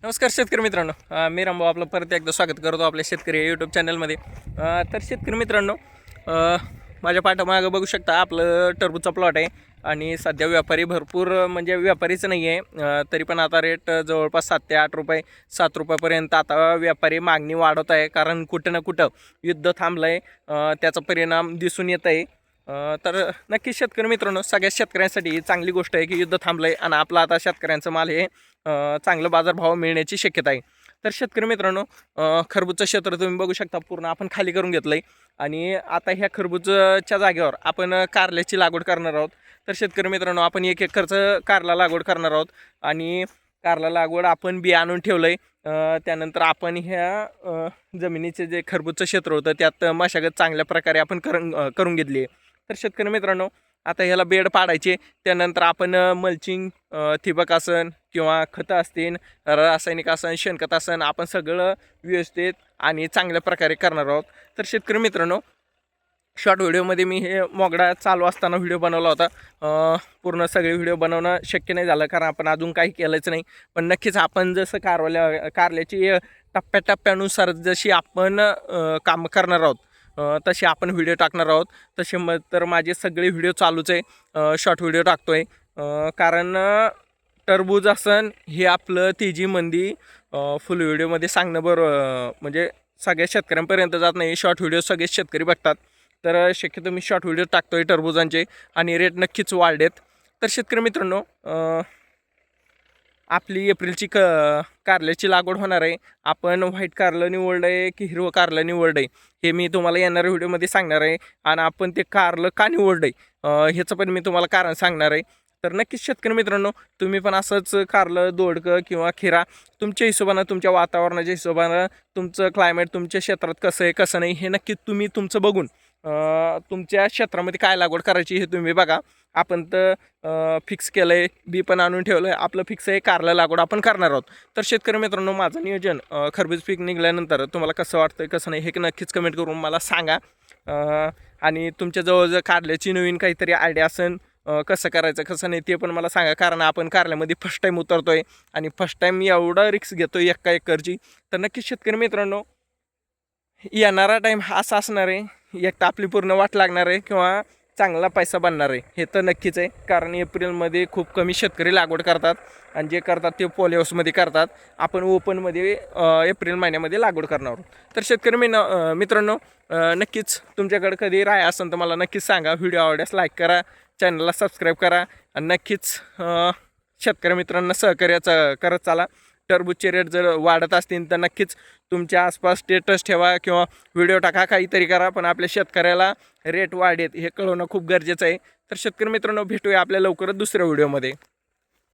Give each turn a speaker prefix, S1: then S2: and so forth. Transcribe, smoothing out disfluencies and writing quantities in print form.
S1: नमस्कार शेतकरी मित्रांनो, मी रामभाऊ आपलं परत एकदा स्वागत करतो आपल्या शेतकरी यूट्यूब चॅनलमध्ये. तर शेतकरी मित्रांनो, माझ्या पाठीमागं बघू शकता आपलं टरबूजचा प्लॉट आहे आणि सध्या व्यापारी भरपूर म्हणजे व्यापारीच नाही आहे, तरी पण आता रेट जवळपास 7 ते 8 रुपये 7 रुपयापर्यंत आता व्यापारी मागणी वाढवत आहे. कारण कुठं ना कुठं युद्ध थांबलं आहे, त्याचा परिणाम दिसून येत आहे. तर नक्की शेतकरी मित्रांनो, सगळ्या शेतकऱ्यांसाठी चांगली गोष्ट आहे की युद्ध थांबलं आहे आणि आपलं आता शेतकऱ्यांचं माल हे चांगलं बाजारभाव मिळण्याची शक्यता आहे. तर शेतकरी मित्रांनो, खरबूजचं क्षेत्र तुम्ही बघू शकता पूर्ण आपण खाली करून घेतलं आहे आणि आता ह्या खरबूजच्या जागेवर आपण कारल्याची लागवड करणार आहोत. तर शेतकरी मित्रांनो, आपण 1 एकरचं कारला लागवड करणार आहोत आणि कारला लागवड आपण बी आणून ठेवलं आहे. त्यानंतर आपण ह्या जमिनीचे जे खरबूजचं क्षेत्र होतं त्यात मशागत चांगल्या प्रकारे आपण करून घेतली आहे. तर शेतकरी मित्रांनो, आता ह्याला बेड पाडायचे, त्यानंतर आपण मल्चिंग, ठिबक आसन किंवा खतं असतील, रासायनिक आसन, शेणखत आसन आपण सगळं व्यवस्थित आणि चांगल्या प्रकारे करणार आहोत. तर शेतकरी मित्रांनो, शॉर्ट व्हिडिओमध्ये मी हे मोगडा चालू असताना व्हिडिओ बनवला होता. पूर्ण सगळे व्हिडिओ बनवणं शक्य नाही झालं कारण आपण अजून काही केलंच नाही. पण नक्कीच आपण जसं कारल्याची टप्प्याटप्प्यानुसार जशी आपण काम करणार आहोत, तसे आपण व्हिडिओ टाकणार आहोत. तसे तर माझे सगळे व्हिडिओ चालूच आहे, शॉर्ट व्हिडिओ टाकतो आहे. कारण टरबूज आसन हे आपलं तेजीमंदी फुल व्हिडिओमध्ये सांगणं म्हणजे सगळ्या शेतकऱ्यांपर्यंत जात नाही. शॉर्ट व्हिडिओ सगळेच शेतकरी बघतात. तर शक्यतो मी शॉर्ट व्हिडिओ टाकतो आहे टरबुजांचे आणि रेट नक्कीच वाढलेत. तर शेतकरी मित्रांनो, आपली एप्रिलची कारल्याची लागवड होणार आहे. आपण व्हाईट कारलं निवडलं आहे की हिरवं कारलं निवडलं आहे हे मी तुम्हाला येणाऱ्या व्हिडिओमध्ये सांगणार आहे. आणि आपण ते कारलं का निवडलं आहे ह्याचं पण मी तुम्हाला कारण सांगणार आहे. तर नक्कीच शेतकरी मित्रांनो, तुम्ही पण असंच कारलं, दोडकं किंवा खिरा तुमच्या हिशोबानं, तुमच्या वातावरणाच्या हिशोबानं, तुमचं क्लायमेट तुमच्या क्षेत्रात कसं आहे कसं नाही हे नक्की तुम्ही तुमचं बघून तुमच्या क्षेत्रामध्ये काय लागवड करायची हे तुम्ही बघा. आपण तर फिक्स केलं आहे, बी पण आणून ठेवलं आहे, आपलं फिक्स आहे कारला लागवड आपण करणार आहोत. तर शेतकरी मित्रांनो, माझं नियोजन खरबूज पीक निघाल्यानंतर तुम्हाला कसं वाटतं कसं नाही हे नक्कीच कमेंट करून मला सांगा. आणि तुमच्याजवळ जर कारल्याची नवीन काहीतरी आयडिया असेल कसं करायचं कसं नाही ते पण मला सांगा. कारण आपण कारल्यामध्ये फर्स्ट टाईम उतरतो आहे आणि फर्स्ट टाईम मी एवढा रिक्स घेतो आहे 1 एकरची. तर नक्कीच शेतकरी मित्रांनो, येणारा टाईम हा असा असणार आहे, एक तर आपली पूर्ण वाट लागणार आहे किंवा चांगला पैसा बनणार आहे हे तर नक्कीच आहे. कारण एप्रिलमध्ये खूप कमी शेतकरी लागवड करतात आणि जे करतात ते पॉली हाऊसमध्ये करतात. आपण ओपनमध्ये एप्रिल महिन्यामध्ये लागवड करणार आहोत. तर शेतकरी मित्रांनो, नक्कीच तुमच्याकडे कधी राय असेल तर मला नक्कीच सांगा. व्हिडिओ आवडल्यास लाईक करा, चॅनलला सबस्क्राईब करा आणि नक्कीच शेतकरी मित्रांना सहकार्याचं करत चाला. टरबूजचे रेट जर वाढत असतील तर नक्कीच तुमच्या आसपास स्टेटस ठेवा किंवा व्हिडिओ टाका, काहीतरी करा, पण आपल्या शेतकऱ्याला रेट वाढेत हे कळवणं खूप गरजेचं आहे. तर शेतकरी मित्रांनो, भेटूया आपल्या लवकरच दुसऱ्या व्हिडिओमध्ये.